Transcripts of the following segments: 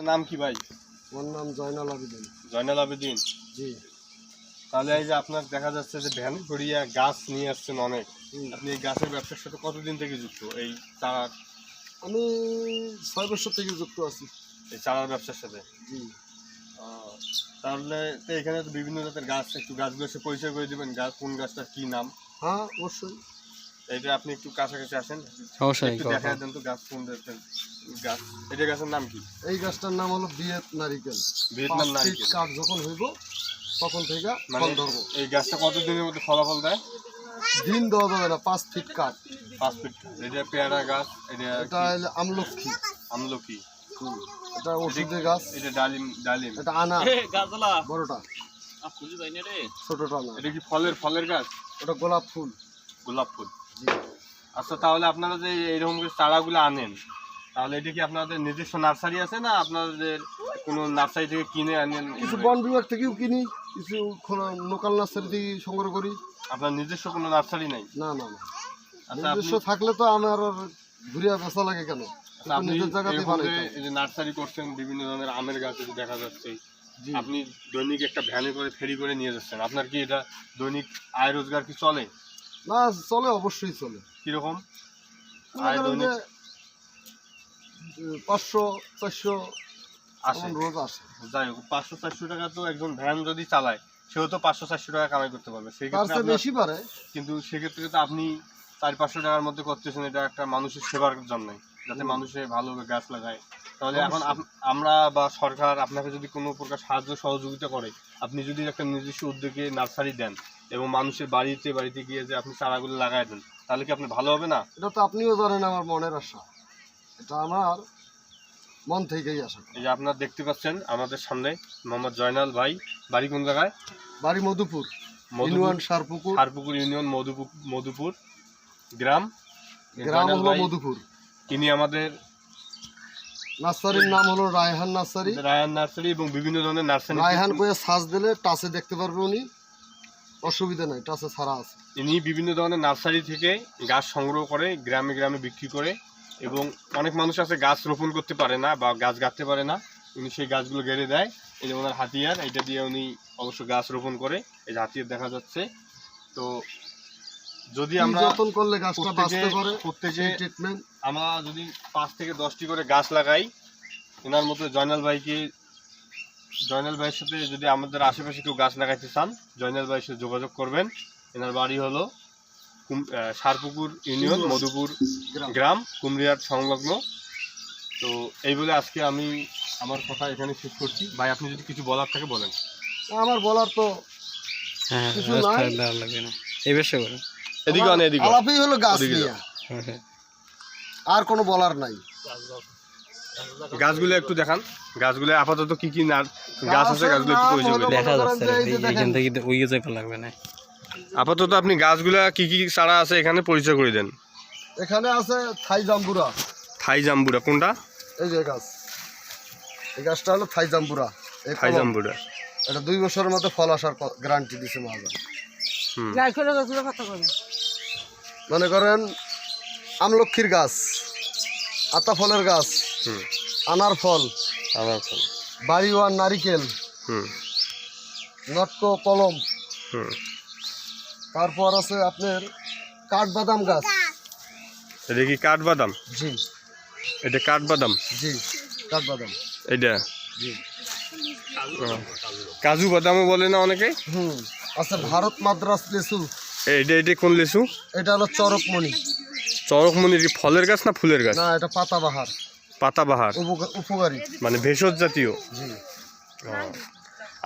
নাম কি ভাই? আমার নাম জয়নাল আবেদিন। জয়নাল আবেদিন। জি। তাহলে এই যে আপনার দেখা যাচ্ছে যে ভ্যান করিয়া গাছ নিয়ে আসছেন অনেক। আপনি এই গাছের ব্যবসার সাথে কতদিন থেকে যুক্ত? এই চারার আমি 6 বছর থেকে যুক্ত আছি। এই চারার ব্যবসার সাথে? জি। তাহলে তো এখানে তো বিভিন্ন জাতের গাছ, একটু গাছগুলো সে পরিচয় করে দেবেন, গাছ কোন গাছটার কি নাম? হ্যাঁ, অবশ্যই। এইটা আপনি একটু কাছাকাছি আসেন, অবশ্যই একটু দেখা দেন তো গাছ কোন জাতের গাছ। এটা গাছের নাম কি? এই গাছটার নাম হলো বিয়েত নারিকেল। ভিয়েতনাম নারিকেল। কাঠ যখন হইব তখন থেকে মানে ফল ধরবো। এই গাছটা কতদিনের মধ্যে ফলাফল দেয়? দিন দেওয়া যাবে না, 5 ফিট কাঠ। 5 ফিট। এটা পেয়ারা গাছ, এটা হলো আমলক্ষী। আমলকি। এটা ওষুধের গাছ। এটা ডালিম। ডালিম। এটা আনা বড়টা, ছোটটা না। এটা কি ফলের গাছ? ওটা গোলাপ ফুল। গোলাপ ফুল। জি। আচ্ছা, তাহলে আপনারা যে এইরকম চারাগুলো আনেন, তাহলে এটা কি আপনাদের নিজস্ব নার্সারি আছে না আপনাদের কোনো নার্সারি থেকে কিনে আনেন? কিছু বন বিভাগ থেকেও কিনি, কিছু লোকাল নার্সারি থেকে সংগ্রহ করি। আপনার নিজস্ব কোনো নার্সারি নাই? না না না, আচ্ছা, নিজস্ব থাকলে তো আমার আর ঘুরিয়া বেচা লাগে কেন? আপনি নিজের জায়গাতে বানাই। এই যে নার্সারি করছেন, বিভিন্ন ধরনের আমের গাছ দেখা যাচ্ছে, আপনি দৈনিক একটা ভ্যানে করে ফেরি করে নিয়ে যাচ্ছেন, আপনার কি এটা দৈনিক আয় রোজগার কি চলে? না, চলে, অবশ্যই চলে। কিরকম আয় দৈনিক? 500-400 আসে, রোজ আসে। যাই হোক, 500-400 টাকা তো একজন ভ্যান যদি চালায় সেও তো 500-400 টাকা কামাই করতে পারবে। সেক্ষেত্রে বেশি পারে, কিন্তু সেক্ষেত্রে তো আপনি 400-500 টাকার মধ্যে করতেছেন, এটা একটা মানুষের সেবার জন্য, যাতে মানুষে ভালোভাবে গাছ লাগায়। তাহলে এখন আমরা বা সরকার আপনাকে যদি কোনো প্রকার সাহায্য সহযোগিতা করে, আপনি যদি একটা নিজস্ব উদ্যোগে নার্সারি দেন এবং মানুষের বাড়িতে বাড়িতে গিয়ে যে আপনি চারাগুলো লাগাই দেন, তাহলে কি আপনি ভালো হবে না? এটা তো আপনিও জানেন আমার মনের আশা, এটা আমার মন থেকেই আসা। এই যে আপনারা দেখতে পাচ্ছেন আমাদের সামনে মোহাম্মদ জয়নাল ভাই, বাড়ি কোন জায়গায়? বাড়ি মধুপুর ইউনিয়ন, সারপুকুর। সারপুকুর ইউনিয়ন, মধুপুর গ্রাম হলো মধুপুর। তিনি আমাদের নার্সারির নাম হলো রায়হান নার্সারি। রায়হান নার্সারি এবং বিভিন্ন ধরনের নার্সারি। রায়হান করে সার্চ দিলে টাচে দেখতে পারবে উনি, অসুবিধা নাই, টাচে ছাড়া আছে। ইনি বিভিন্ন ধরনের নার্সারি থেকে গাছ সংগ্রহ করে গ্রামে গ্রামে বিক্রি করে, এবং অনেক মানুষ আছে গাছ রোপণ করতে পারে না বা গাছ গাঁথতে পারে না, উনি সেই গাছগুলো গেড়ে দেয়। এই যে ওনার হাতিয়ার, এটা দিয়ে উনি অবশ্য গাছ রোপণ করে, এই যে হাতিয়ার দেখা যাচ্ছে। তো যদি আমরা যত্ন করলে গাছটা বাঁচতে পারে, প্রত্যেকে ট্রিটমেন্ট, আমরা যদি 5 থেকে 10টি করে গাছ লাগাই, এনার মতো জয়নাল ভাইয়ের সাথে যদি আমাদের আশেপাশে কেউ গাছ লাগাইতে চান, জয়নাল ভাইয়ের সাথে যোগাযোগ করবেন। এনার বাড়ি হলো সারপুকুর ইউনিয়ন, মধুপুর গ্রাম, কুমড়িয়ার সংলগ্ন। তো এই বলে আজকে আমি আমার কথা এখানে শেষ করছি। ভাই, আপনি যদি কিছু বলার থাকে বলেন। আমার বলার তো কিছু নাই। এই বিষয়ে বলেন। এদিকে আনে, এদিকে আলাপই হলো গাছ নিয়ে, আর কোনো বলার নাই। গাছগুলো একটু দেখান, গাছগুলো আপাতত কি কি গাছ আছে, গাছগুলো একটু পরিচয় করে দেখা যাচ্ছে এখান থেকে ওই যাইতে লাগবে না। আপাতত আপনি গাছগুলা কি কি চারা আছে এখানে পরিচয় করে দেন। এখানে আছে থাই জাম্বুরা। থাই জাম্বুরা কোনটা? এই যে গাছ, এই গাছটা হলো থাই জাম্বুরা। থাই জাম্বুরা, এটা 2 বছরের মধ্যে ফল আসার গ্যারান্টি দিছে মহাজন। মনে করেন আমলক্ষীর গাছ, আতা ফলের গাছ, আনার ফল, বাড়িওয়ান নারিকেল, নটকো কলম, তারপর আছে আপনার কাঠবাদাম গাছ। এটা কি কাঠবাদাম? জি, এটা কাঠবাদাম। জি, কাঠবাদাম এটা। জি, কাজু বাদামও বলে না অনেকে। আছে ভারত মাদ্রাস লেচু। এটা কোন লেচু? এটা হলো চরকমণি। চরকমণি কি ফলের গাছ না ফুলের গাছ? না, এটা পাতাবাহার। পাতাবাহার, উপকারী, মানে ভেষজ জাতীয়। জি।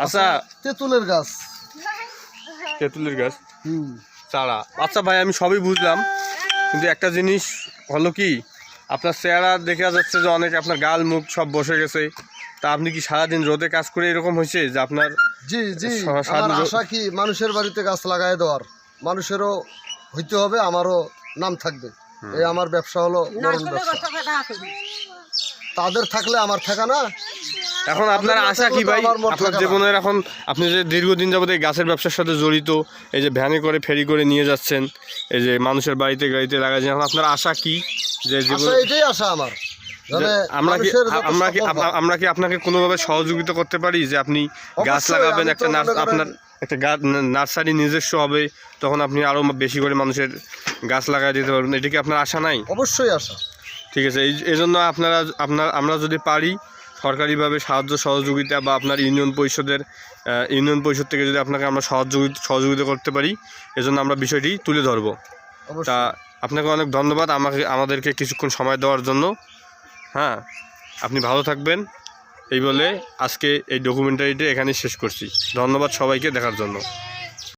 আচ্ছা, তেঁতুলের গাছ। তেঁতুলের গাছ চারা। আচ্ছা ভাই, আমি সবই বুঝলাম, কিন্তু একটা জিনিস হলো কি, আপনার চেহারা দেখা যাচ্ছে যে অনেক আপনার গাল মুখ সব বসে গেছে। তা আপনি কি সারাদিন রোদে কাজ করে এরকম হয়েছে যে আপনার? জি জি, আমার আশা কি মানুষের বাড়িতে গাছ লাগাই দেওয়ার, মানুষেরও হইতে হবে, আমারও নাম থাকবে। এই আমার ব্যবসা হলো মরণ ব্যবসা। তাদের থাকলে আমার থাকা না। এখন আপনার আশা কি ভাই আপনার জীবনের? এখন আপনি যে দীর্ঘদিন যাবত এই গাছের ব্যবসার সাথে জড়িত, এই যে ভ্যানে করে ফেরি করে নিয়ে যাচ্ছেন, এই যে মানুষের বাড়িতে গাড়িতে লাগাচ্ছেন, এখন আপনার আশা কি? যে জীবন এটাই আশা আমার, যাতে আমরা কি মানুষের যাতে আমরা কি সফল হয়। আমরা কি আপনাকে কোনোভাবে সহযোগিতা করতে পারি যে আপনি গাছ অবশ্যই, লাগাবেন, আমি একটা তো মনে করেন- আপনার একটা নার্সারি নিজস্ব হবে, তখন আপনি আরো বেশি করে মানুষের গাছ লাগাই দিতে পারবেন, এটা কি আপনার আশা নাই? অবশ্যই আশা। ঠিক আছে, এই জন্য আমরা যদি পারি সরকারিভাবে সাহায্য সহযোগিতা বা আপনার ইউনিয়ন পরিষদ থেকে যদি আপনাকে আমরা সহযোগিতা করতে পারি, এজন্য আমরা বিষয়টি তুলে ধরবো। তা অবশ্যই আপনাকে অনেক ধন্যবাদ আমাদেরকে কিছুক্ষণ সময় দেওয়ার জন্য। হ্যাঁ, আপনি ভালো থাকবেন। এই বলে আজকে এই ডকুমেন্টারিটা এখানেই শেষ করছি। ধন্যবাদ সবাইকে দেখার জন্য।